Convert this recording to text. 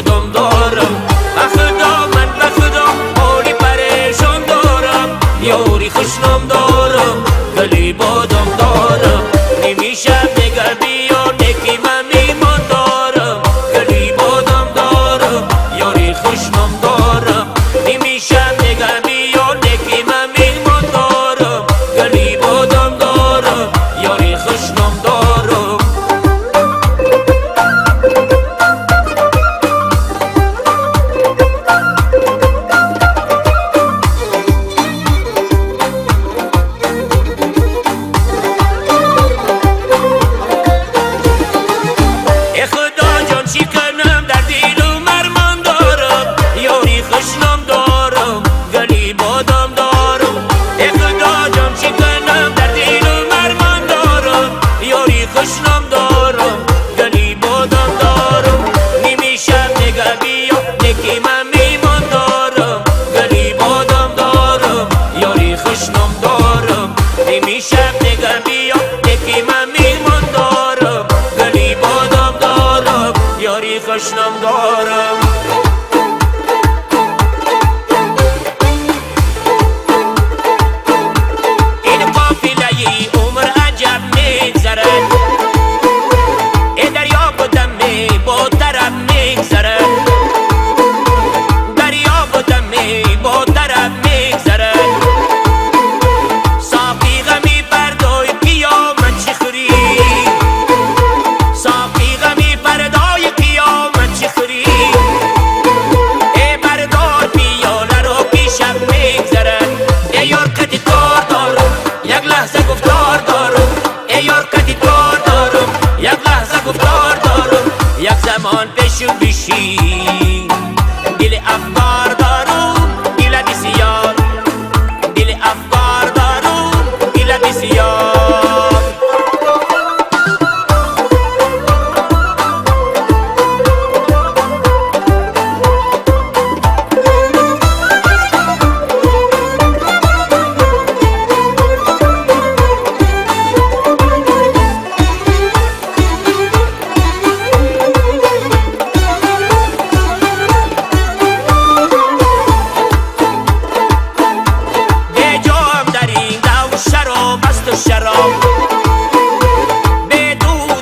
بادم دارم بخدا من بخدا حالی پریشان دارم یاری خوشنام دارم گلی بادم دارم نمیشه نگه بیا نکی من میمان دارم گلی بادم دارم یاری خوشنام دارم نمیشه نگه بیا نکی من میمان دارم گلی بادم دارم یاری خوشنام دارم خوشنام دارم گلی بادم دارم اقدا جام چی کنم در دل و مرمان دارم یاری خوشنام دارم گلی بادم دارم نمیشم نگه بیا نکی من میمان دارم گلی بادم دارم یاری خوشنام دارم نمیشم نگه بیا نکی من میمان دارم گلی بادم دارم یاری خوشنام دارم یک زمان بشو بشی دل افکار دار